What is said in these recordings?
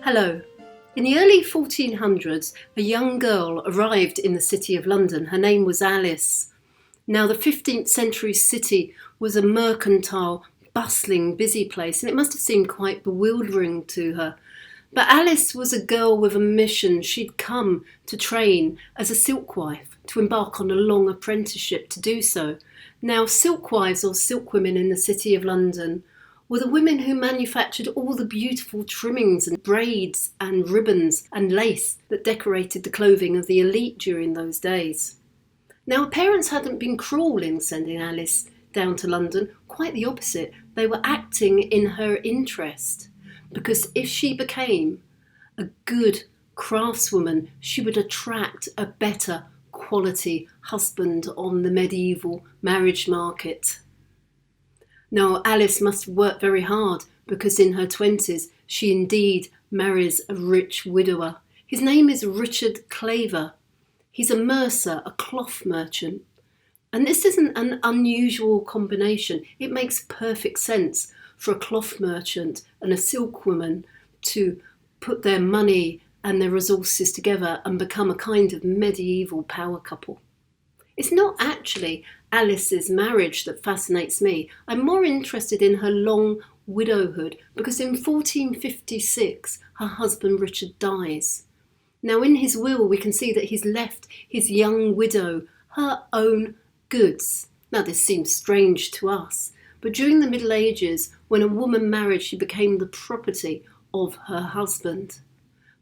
Hello. In the early 1400s, a young girl arrived in the city of London. Her name was Alice. Now, the 15th century city was a mercantile, bustling, busy place, and it must have seemed quite bewildering to her. But Alice was a girl with a mission. She'd come to train as a silkwife, to embark on a long apprenticeship to do so. Now, silkwives or silkwomen in the city of London were the women who manufactured all the beautiful trimmings and braids and ribbons and lace that decorated the clothing of the elite during those days. Now, her parents hadn't been cruel in sending Alice down to London. Quite the opposite. They were acting in her interest, because if she became a good craftswoman, she would attract a better quality husband on the medieval marriage market. Now, Alice must work very hard, because in her 20s she indeed marries a rich widower. His name is Richard Claver. He's a mercer, a cloth merchant. And this isn't an unusual combination. It makes perfect sense for a cloth merchant and a silkwoman to put their money and their resources together and become a kind of medieval power couple. It's not actually Alice's marriage that fascinates me. I'm more interested in her long widowhood, because in 1456 her husband Richard dies. Now, in his will we can see that he's left his young widow her own goods. Now, this seems strange to us, but during the Middle Ages, when a woman married, she became the property of her husband.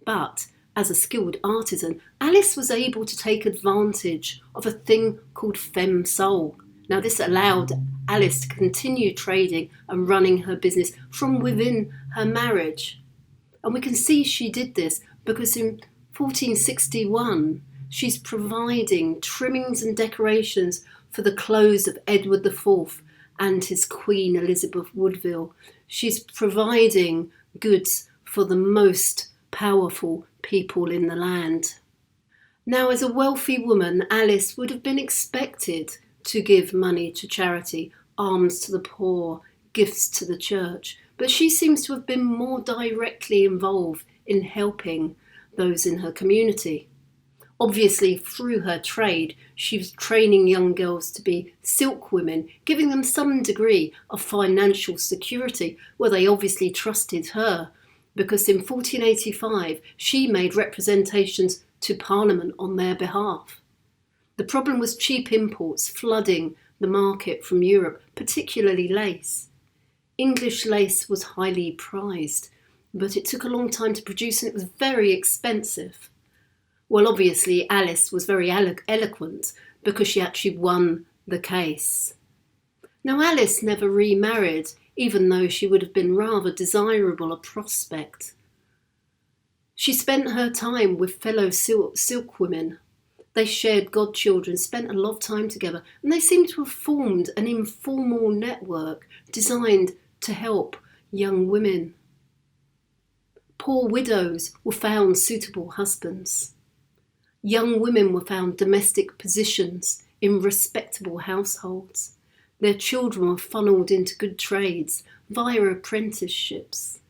But as a skilled artisan, Alice was able to take advantage of a thing called femme sole. Now, this allowed Alice to continue trading and running her business from within her marriage. And we can see she did this because in 1461, she's providing trimmings and decorations for the clothes of Edward IV and his Queen Elizabeth Woodville. She's providing goods for the most powerful people in the land. Now, as a wealthy woman, Alice would have been expected to give money to charity, alms to the poor, gifts to the church, but she seems to have been more directly involved in helping those in her community. Obviously, through her trade, she was training young girls to be silkwomen, giving them some degree of financial security, where they obviously trusted her, because in 1485 she made representations to Parliament on their behalf. The problem was cheap imports flooding the market from Europe, particularly lace. English lace was highly prized, but it took a long time to produce and it was very expensive. Well, obviously Alice was very eloquent, because she actually won the case. Now, Alice never remarried, even though she would have been rather desirable a prospect. She spent her time with fellow silkwomen. They shared godchildren, spent a lot of time together, and they seem to have formed an informal network designed to help young women. Poor widows were found suitable husbands. Young women were found domestic positions in respectable households. Their children were funnelled into good trades via apprenticeships.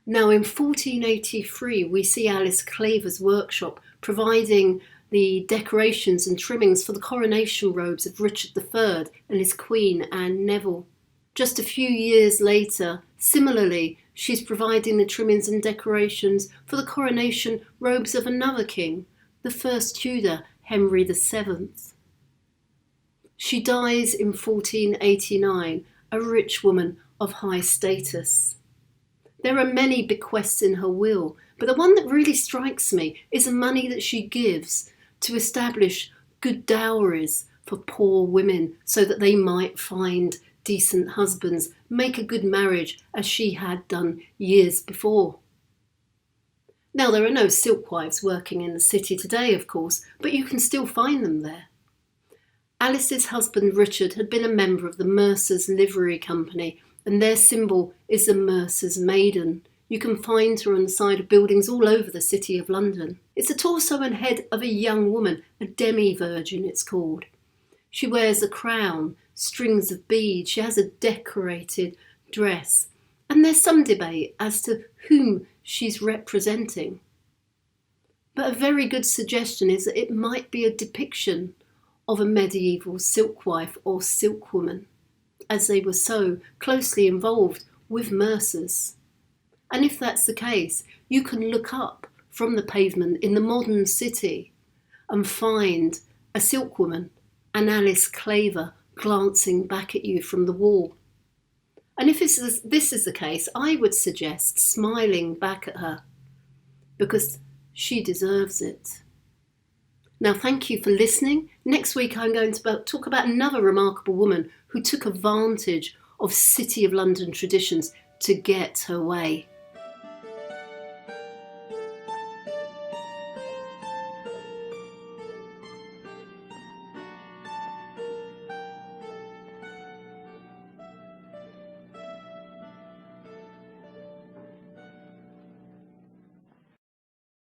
Now, in 1483, we see Alice Claver's workshop providing the decorations and trimmings for the coronation robes of Richard III and his Queen Anne Neville. Just a few years later, similarly, she's providing the trimmings and decorations for the coronation robes of another king, the first Tudor, Henry VII. She dies in 1489, a rich woman of high status. There are many bequests in her will, but the one that really strikes me is the money that she gives to establish good dowries for poor women so that they might find decent husbands, make a good marriage as she had done years before. Now, there are no silkwives working in the city today, of course, but you can still find them there. Alice's husband Richard had been a member of the Mercer's Livery Company, and their symbol is the Mercer's Maiden. You can find her on the side of buildings all over the city of London. It's the torso and head of a young woman, a demi-virgin it's called. She wears a crown, strings of beads, she has a decorated dress, And there's some debate as to whom she's representing. But a very good suggestion is that it might be a depiction of a medieval silkwife or silkwoman, as they were so closely involved with mercers. And if that's the case, you can look up from the pavement in the modern city and find a silkwoman, an Alice Claver, glancing back at you from the wall. And if this is the case, I would suggest smiling back at her, because she deserves it. Now, thank you for listening. Next week, I'm going to talk about another remarkable woman who took advantage of City of London traditions to get her way.